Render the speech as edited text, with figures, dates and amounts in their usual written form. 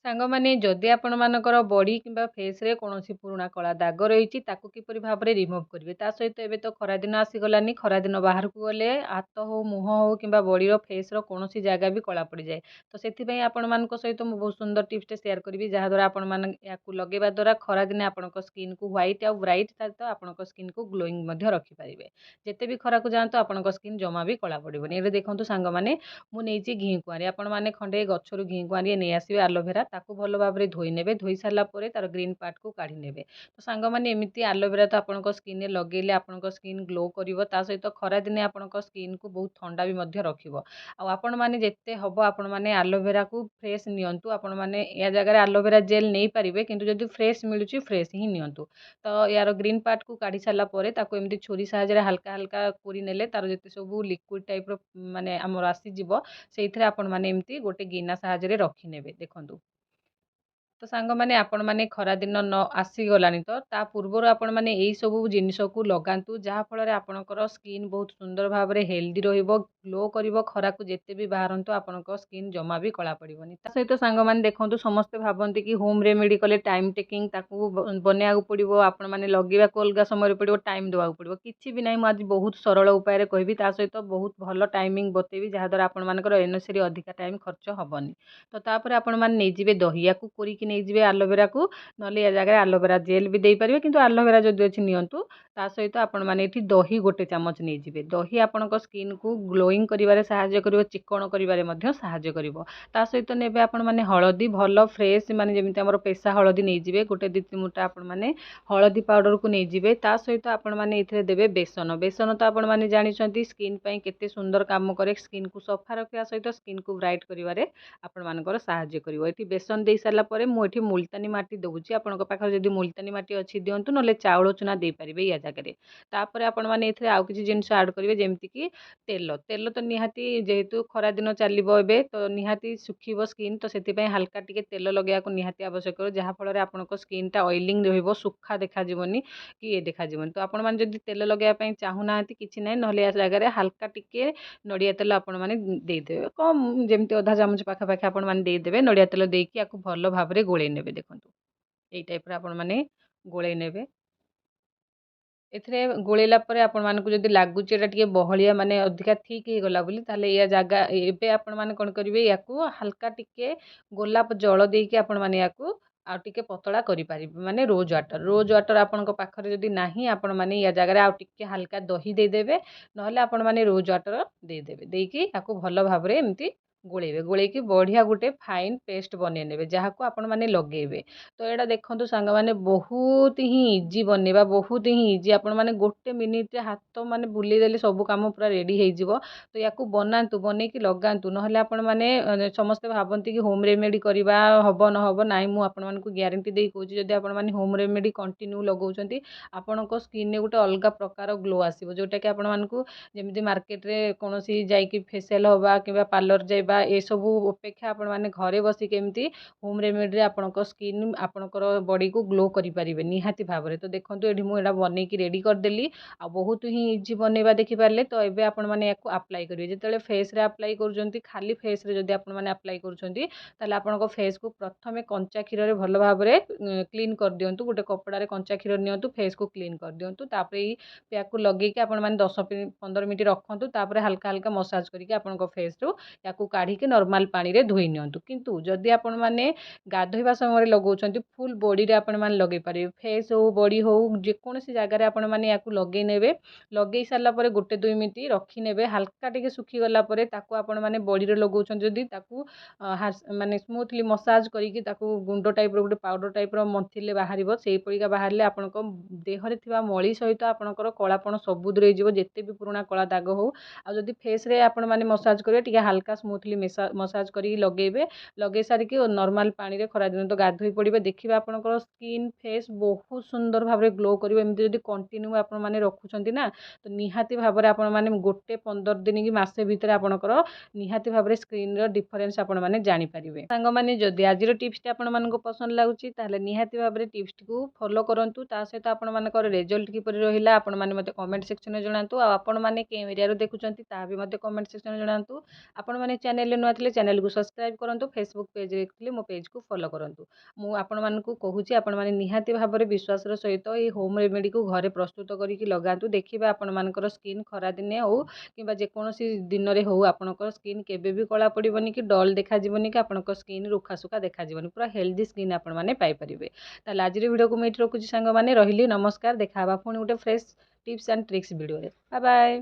ସାଙ୍ଗମାନେ ଯଦି ଆପଣମାନଙ୍କର ବଡି କିମ୍ବା ଫେସ୍‌ରେ କୌଣସି ପୁରୁଣା କଳା ଦାଗ ରହିଛି ତାକୁ କିପରି ଭାବରେ ରିମୁଭ୍ କରିବେ। ତା ସହିତ ଏବେ ତ ଖରାଦିନ ଆସିଗଲାନି, ଖରାଦିନ ବାହାରକୁ ଗଲେ ହାତ ହଉ, ମୁହଁ ହଉ କିମ୍ବା ବଡିର ଫେସ୍‌ର କୌଣସି ଜାଗା ବି କଳା ପଡ଼ିଯାଏ। ତ ସେଥିପାଇଁ ଆପଣମାନଙ୍କ ସହିତ ମୁଁ ବହୁତ ସୁନ୍ଦର ଟିପ୍ସଟେ ସେୟାର କରିବି ଯାହାଦ୍ୱାରା ଆପଣମାନେ ୟାକୁ ଲଗେଇବା ଦ୍ୱାରା ଖରାଦିନେ ଆପଣଙ୍କ ସ୍କିନ୍‌କୁ ହ୍ୱାଇଟ୍ ଆଉ ବ୍ରାଇଟ୍ ସହିତ ଆପଣଙ୍କ ସ୍କିନ୍‌କୁ ଗ୍ଲୋଇଂ ମଧ୍ୟ ରଖିପାରିବେ। ଯେତେ ବି ଖରାକୁ ଯାଆନ୍ତୁ ଆପଣଙ୍କ ସ୍କିନ୍ ଜମା ବି କଳା ପଡ଼ିବନି। ଏବେ ଦେଖନ୍ତୁ ସାଙ୍ଗମାନେ ମୁଁ ନେଇଛି ଘି କୁଆଁରୀ। ଆପଣମାନେ ଖଣ୍ଡେ ଗଛରୁ ଘି କୁଆଁରୀ ନେଇ ଆସିବେ ଆଲୋଭେରା, ତାକୁ ଭଲ ଭାବରେ ଧୋଇ ନେବେ। ଧୋଇ ସାରିଲା ପରେ ତାର ଗ୍ରୀନ୍ ପାର୍ଟକୁ କାଢ଼ି ନେବେ। ତ ସାଙ୍ଗମାନେ ଏମିତି ଆଲୋଭେରା ତ ଆପଣଙ୍କ ସ୍କିନ୍‌ରେ ଲଗେଇଲେ ଆପଣଙ୍କ ସ୍କିନ୍ ଗ୍ଲୋ କରିବ। ତା ସହିତ ଖରାଦିନେ ଆପଣଙ୍କ ସ୍କିନ୍‌କୁ ବହୁତ ଥଣ୍ଡା ବି ମଧ୍ୟ ରଖିବ। ଆଉ ଆପଣମାନେ ଯେତେ ହବ ଆପଣମାନେ ଆଲୋଭେରାକୁ ଫ୍ରେଶ୍ ନିଅନ୍ତୁ। ଆପଣମାନେ ୟା ଜାଗାରେ ଆଲୋଭେରା ଜେଲ୍ ନେଇପାରିବେ, କିନ୍ତୁ ଯଦି ଫ୍ରେଶ୍ ମିଳୁଛି ଫ୍ରେଶ୍ ହିଁ ନିଅନ୍ତୁ। ତ ୟାର ଗ୍ରୀନ୍ ପାର୍ଟକୁ କାଢ଼ି ସାରିଲା ପରେ ତାକୁ ଏମିତି ଛୁରୀ ସାହାଯ୍ୟରେ ହାଲକା ହାଲକା କୋରି ନେଲେ ତାର ଯେତେ ସବୁ ଲିକ୍ୱିଡ୍ ଟାଇପ୍‌ର ମାନେ ଆମର ଆସିଯିବ, ସେଇଥିରେ ଆପଣମାନେ ଏମିତି ଗୋଟେ ଗିନା ସାହାଯ୍ୟରେ ରଖିନେବେ। ଦେଖନ୍ତୁ। ତ ସାଙ୍ଗମାନେ ଆପଣମାନେ ଖରାଦିନ ଆସିଗଲାଣି ତ ତା ପୂର୍ବରୁ ଆପଣମାନେ ଏଇସବୁ ଜିନିଷକୁ ଲଗାନ୍ତୁ, ଯାହାଫଳରେ ଆପଣଙ୍କର ସ୍କିନ୍ ବହୁତ ସୁନ୍ଦର ଭାବରେ ହେଲ୍ଦି ରହିବ, ଗ୍ଲୋ କରିବ। ଖରାକୁ ଯେତେ ବି ବାହାରନ୍ତୁ ଆପଣଙ୍କ ସ୍କିନ୍ ଜମା ବି କଳା ପଡ଼ିବନି। ତା ସହିତ ସାଙ୍ଗମାନେ ଦେଖନ୍ତୁ, ସମସ୍ତେ ଭାବନ୍ତି କି ହୋମ୍ ରେମେଡି କଲେ ଟାଇମ୍ ଟେକିଂ, ତାକୁ ବନେଇବାକୁ ପଡ଼ିବ, ଆପଣମାନେ ଲଗେଇବାକୁ ଅଲଗା ସମୟରେ ପଡ଼ିବ, ଟାଇମ୍ ଦେବାକୁ ପଡ଼ିବ। କିଛି ବି ନାହିଁ, ମୁଁ ଆଜି ବହୁତ ସରଳ ଉପାୟରେ କହିବି, ତା ସହିତ ବହୁତ ଭଲ ଟାଇମିଂ ବତେଇବି, ଯାହାଦ୍ୱାରା ଆପଣମାନଙ୍କର ଏନର୍ସିରେ ଅଧିକା ଟାଇମ୍ ଖର୍ଚ୍ଚ ହେବନି। ତ ତାପରେ ଆପଣମାନେ ନେଇଯିବେ ଦହି, ୟାକୁ କୋରିକି ନେଇଯିବେ ଆଲୋଭେରାକୁ, ନହେଲେ ୟା ଜାଗାରେ ଆଲୋଭେରା ଜେଲ୍ ବି ଦେଇପାରିବେ, କିନ୍ତୁ ଆଲୋଭେରା ଯଦି ଅଛି ନିଅନ୍ତୁ। ତା ସହିତ ଆପଣମାନେ ଏଠି ଦହି ଗୋଟେ ଚାମଚ ନେଇଯିବେ। ଦହି ଆପଣଙ୍କ ସ୍କିନ୍‌କୁ ଗ୍ଲୋଇଂ କରିବାରେ ସାହାଯ୍ୟ କରିବ, ଚିକ୍କଣ କରିବାରେ ମଧ୍ୟ ସାହାଯ୍ୟ କରିବ। ତା ସହିତ ନେବେ ଆପଣମାନେ ହଳଦୀ, ଭଲ ଫ୍ରେଶ୍ ମାନେ ଯେମିତି ଆମର ପେସା ହଳଦୀ ନେଇଯିବେ, ଗୋଟେ 2-3 ମୁଠା ଆପଣମାନେ ହଳଦୀ ପାଉଡ଼ରକୁ ନେଇଯିବେ। ତା ସହିତ ଆପଣମାନେ ଏଥିରେ ଦେବେ ବେସନ। ବେସନ ତ ଆପଣମାନେ ଜାଣିଛନ୍ତି ସ୍କିନ୍ ପାଇଁ କେତେ ସୁନ୍ଦର କାମ କରେ, ସ୍କିନ୍‌କୁ ସଫା ରଖିବା ସହିତ ସ୍କିନ୍‌କୁ ବ୍ରାଇଟ୍ କରିବାରେ ଆପଣମାନଙ୍କର ସାହାଯ୍ୟ କରିବ। ଏଠି ବେସନ ଦେଇ ସାରିଲା ପରେ ମୁଁ ଏଠି ମୁଲତାନୀ ମାଟି ଦେଉଛି। ଆପଣଙ୍କ ପାଖରେ ଯଦି ମୁଲତାନୀ ମାଟି ଅଛି ଦିଅନ୍ତୁ, ନହେଲେ ଚାଉଳ ଚୂନା ଦେଇପାରିବେ ୟା ଜାଗାରେ। ତାପରେ ଆପଣମାନେ ଏଥିରେ ଆଉ କିଛି ଜିନିଷ ଆଡ଼୍ କରିବେ, ଯେମିତିକି ତେଲ। ତେଲ ତ ନିହାତି, ଯେହେତୁ ଖରାଦିନ ଚାଲିବ ଏବେ, ତ ନିହାତି ଶୁଖିବ ସ୍କିନ୍, ତ ସେଥିପାଇଁ ହାଲକା ଟିକେ ତେଲ ଲଗେଇବାକୁ ନିହାତି ଆବଶ୍ୟକ, ଯାହାଫଳରେ ଆପଣଙ୍କ ସ୍କିନ୍‌ଟା ଅଏଲିଂ ରହିବ, ସୁଖା ଦେଖାଯିବନି କି ଇଏ ଦେଖାଯିବନି। ତ ଆପଣମାନେ ଯଦି ତେଲ ଲଗେଇବା ପାଇଁ ଚାହୁଁନାହାନ୍ତି କିଛି ନାହିଁ, ନହେଲେ ୟା ଜାଗାରେ ହାଲକା ଟିକେ ନଡ଼ିଆ ତେଲ ଆପଣମାନେ ଦେଇଦେବେ। କମ୍, ଯେମିତି ଅଧା ଚାମଚ ପାଖାପାଖି ଆପଣମାନେ ଦେଇଦେବେ। ନଡ଼ିଆ ତେଲ ଦେଇକି ୟାକୁ ଭଲ ଭାବରେ ଗୋଳେଇ ନେବେ। ଦେଖନ୍ତୁ, ଏଇ ଟାଇପ୍‌ର ଆପଣମାନେ ଗୋଳେଇ ନେବେ। ଏଥିରେ ଗୋଳେଇଲା ପରେ ଆପଣମାନଙ୍କୁ ଯଦି ଲାଗୁଛି ଏଇଟା ଟିକେ ବହଳିଆ, ମାନେ ଅଧିକା ଥିକ୍ ହେଇଗଲା ବୋଲି, ତାହେଲେ ୟା ଜାଗା ଏବେ ଆପଣମାନେ କ'ଣ କରିବେ, ୟାକୁ ହାଲକା ଟିକେ ଗୋଲାପ ଜଳ ଦେଇକି ଆପଣମାନେ ୟାକୁ ଆଉ ଟିକେ ପତଳା କରିପାରିବେ, ମାନେ ରୋଜ୍ ୱାଟର୍। ରୋଜ୍ ୱାଟର୍ ଆପଣଙ୍କ ପାଖରେ ଯଦି ନାହିଁ, ଆପଣମାନେ ୟା ଜାଗାରେ ଆଉ ଟିକେ ହାଲକା ଦହି ଦେଇଦେବେ, ନହେଲେ ଆପଣମାନେ ରୋଜ୍ ୱାଟର୍ ଦେଇଦେବେ। ଦେଇକି ୟାକୁ ଭଲ ଭାବରେ ଏମିତି ଗୋଳେଇବେ। ଗୋଳେଇକି ବଢ଼ିଆ ଗୋଟେ ଫାଇନ୍ ପେଷ୍ଟ ବନେଇ ନେବେ, ଯାହାକୁ ଆପଣମାନେ ଲଗେଇବେ। ତ ଏଇଟା ଦେଖନ୍ତୁ ସାଙ୍ଗମାନେ, ବହୁତ ହିଁ ଇଜି ବନେଇବା, ବହୁତ ହିଁ ଇଜି। ଆପଣମାନେ ଗୋଟେ ମିନିଟ୍‌ରେ ହାତ ମାନେ ବୁଲେଇ ଦେଲେ ସବୁ କାମ ପୁରା ରେଡ଼ି ହେଇଯିବ। ତ ୟାକୁ ବନାନ୍ତୁ, ବନେଇକି ଲଗାନ୍ତୁ। ନହେଲେ ଆପଣମାନେ ସମସ୍ତେ ଭାବନ୍ତି କି ହୋମ୍ ରେମେଡି କରିବା ହବ ନ ହବ। ନାହିଁ, ମୁଁ ଆପଣମାନଙ୍କୁ ଗ୍ୟାରେଣ୍ଟି ଦେଇ କହୁଛି, ଯଦି ଆପଣମାନେ ହୋମ୍ ରେମେଡି କଣ୍ଟିନ୍ୟୁ ଲଗାଉଛନ୍ତି, ଆପଣଙ୍କ ସ୍କିନ୍‌ରେ ଗୋଟେ ଅଲଗା ପ୍ରକାର ଗ୍ଲୋ ଆସିବ, ଯେଉଁଟାକି ଆପଣମାନଙ୍କୁ ଯେମିତି ମାର୍କେଟରେ କୌଣସି ଯାଇକି ଫେସିଆଲ୍ ହେବା କିମ୍ବା ପାର୍ଲର ଯାଇବା, ଏସବୁ ଅପେକ୍ଷା ଆପଣମାନେ ଘରେ ବସିକି ଏମିତି ହୋମ୍ ରେମେଡିରେ ଆପଣଙ୍କ ସ୍କିନ୍, ଆପଣଙ୍କର ବଡ଼ିକୁ ଗ୍ଲୋ କରିପାରିବେ ନିହାତି ଭାବରେ। ତ ଦେଖନ୍ତୁ, ଏଠି ମୁଁ ଏଇଟା ବନେଇକି ରେଡ଼ି କରିଦେଲି, ଆଉ ବହୁତ ହିଁ ଇଜି ବନେଇବା ଦେଖିପାରିଲେ। ତ ଏବେ ଆପଣମାନେ ୟାକୁ ଆପ୍ଲାଏ କରିବେ। ଯେତେବେଳେ ଫେସ୍‌ରେ ଆପ୍ଲାଏ କରୁଛନ୍ତି, ଖାଲି ଫେସ୍‌ରେ ଯଦି ଆପଣମାନେ ଆପ୍ଲାଏ କରୁଛନ୍ତି, ତାହେଲେ ଆପଣଙ୍କ ଫେସ୍‌କୁ ପ୍ରଥମେ କଞ୍ଚା କ୍ଷୀରରେ ଭଲ ଭାବରେ କ୍ଲିନ୍ କରିଦିଅନ୍ତୁ। ଗୋଟେ କପଡ଼ାରେ କଞ୍ଚା କ୍ଷୀର ନିଅନ୍ତୁ, ଫେସ୍‌କୁ କ୍ଲିନ୍ କରିଦିଅନ୍ତୁ। ତାପରେ ଏଇ ପ୍ୟାକ୍‌କୁ ଲଗେଇକି ଆପଣମାନେ 10-15 ମିନିଟ୍ ରଖନ୍ତୁ। ତାପରେ ହାଲକା ହାଲକା ମସାଜ କରିକି ଆପଣଙ୍କ ଫେସ୍‌ରୁ ୟାକୁ କାଢ଼ିକି ନର୍ମାଲ୍ ପାଣିରେ ଧୋଇ ନିଅନ୍ତୁ। କିନ୍ତୁ ଯଦି ଆପଣମାନେ ଗାଧୋଇବା ସମୟରେ ଲଗାଉଛନ୍ତି, ଫୁଲ୍ ବଡ଼ିରେ ଆପଣମାନେ ଲଗେଇ ପାରିବେ। ଫେସ୍ ହଉ, ବଡ଼ି ହଉ, ଯେକୌଣସି ଜାଗାରେ ଆପଣମାନେ ୟାକୁ ଲଗେଇ ନେବେ। ଲଗେଇ ସାରିଲା ପରେ 1-2 ମିନିଟ୍ ରଖିନେବେ। ହାଲକା ଟିକେ ଶୁଖିଗଲା ପରେ ତାକୁ ଆପଣମାନେ ବଡ଼ିରେ ଲଗାଉଛନ୍ତି ଯଦି, ତାକୁ ମାନେ ସ୍ମୁଥଲି ମସାଜ କରିକି ତାକୁ ଗୁଣ୍ଡ ଟାଇପ୍‌ର, ଗୋଟେ ପାଉଡ଼ର ଟାଇପ୍‌ର ମନ୍ଥିଲେ ବାହାରିବ। ସେଇପରିକା ବାହାରିଲେ ଆପଣଙ୍କ ଦେହରେ ଥିବା ମଳି ସହିତ ଆପଣଙ୍କର କଳାପଣ ସବୁ ଦୂର ହେଇଯିବ, ଯେତେ ବି ପୁରୁଣା କଳା ଦାଗ ହଉ। ଆଉ ଯଦି ଫେସ୍‌ରେ ଆପଣମାନେ ମସାଜ କରିବେ, ଟିକେ ହାଲକା ସ୍ମୁଥଲି ମସାଜ କରିକି ଲଗେଇବେ। ଲଗେଇ ସାରିକି ନର୍ମାଲ୍ ପାଣିରେ ଖରାଦିନ ତ ଗାଧୋଇ ପଡ଼ିବେ। ଦେଖିବେ ଆପଣଙ୍କର ସ୍କିନ୍, ଫେସ୍ ବହୁତ ସୁନ୍ଦର ଭାବରେ ଗ୍ଲୋ କରିବ। ଏମିତି ଯଦି କଣ୍ଟିନ୍ୟୁ ଆପଣମାନେ ରଖୁଛନ୍ତି ନା, ତ ନିହାତି ଭାବରେ ଆପଣମାନେ 15 ଦିନ କି ମାସେ ଭିତରେ ଆପଣଙ୍କର ନିହାତି ଭାବରେ ସ୍କିନ୍‌ର ଡିଫରେନ୍ସ ଆପଣମାନେ ଜାଣିପାରିବେ। ସାଙ୍ଗମାନେ, ଯଦି ଆଜିର ଟିପ୍ସଟି ଆପଣମାନଙ୍କୁ ପସନ୍ଦ ଲାଗୁଛି, ତାହେଲେ ନିହାତି ଭାବରେ ଟିପ୍ସଟିକୁ ଫଲୋ କରନ୍ତୁ। ତା ସହିତ ଆପଣମାନଙ୍କର ରେଜଲ୍ଟ କିପରି ରହିଲା ଆପଣମାନେ ମୋତେ କମେଣ୍ଟ ସେକ୍ସନ୍‌ରେ ଜଣାନ୍ତୁ। ଆଉ ଆପଣମାନେ କେଉଁ ଏରିଆରୁ ଦେଖୁଛନ୍ତି ତାହା ବି ମୋତେ କମେଣ୍ଟ ସେକ୍ସନ୍‌ରେ ଜଣାନ୍ତୁ। ଆପଣମାନେ ଚ୍ୟାନେଲରେ ନୂଆ ଥିଲେ ଚ୍ୟାନେଲକୁ ସବସ୍କ୍ରାଇବ୍ କରନ୍ତୁ। ଫେସବୁକ୍ ପେଜରେ ଥିଲେ ମୋ ପେଜକୁ ଫଲୋ କରନ୍ତୁ। ମୁଁ ଆପଣମାନଙ୍କୁ କହୁଛି ଆପଣମାନେ ନିହାତି ଭାବରେ ବିଶ୍ୱାସର ସହିତ ଏଇ ହୋମ୍ ରେମେଡ଼ିକୁ ଘରେ ପ୍ରସ୍ତୁତ କରିକି ଲଗାନ୍ତୁ। ଦେଖିବେ ଆପଣମାନଙ୍କର ସ୍କିନ୍ ଖରାଦିନେ ହଉ କିମ୍ବା ଯେକୌଣସି ଦିନରେ ହଉ ଆପଣଙ୍କର ସ୍କିନ୍ କେବେ ବି କଳା ପଡ଼ିବନି କି ଡଲ୍ ଦେଖାଯିବନି କି ଆପଣଙ୍କ ସ୍କିନ୍ ରୁଖାସୁଖା ଦେଖାଯିବନି। ପୁରା ହେଲ୍ଦି ସ୍କିନ୍ ଆପଣମାନେ ପାଇପାରିବେ। ତାହେଲେ ଆଜିର ଭିଡ଼ିଓକୁ ମୁଁ ଏଇଠି ରଖୁଛି ସାଙ୍ଗମାନେ। ରହିଲି, ନମସ୍କାର। ଦେଖା ହେବା ପୁଣି ଗୋଟେ ଫ୍ରେଶ୍ ଟିପ୍ସ ଆଣ୍ଡ ଟ୍ରିକ୍ସ ଭିଡ଼ିଓରେ। Bye bye.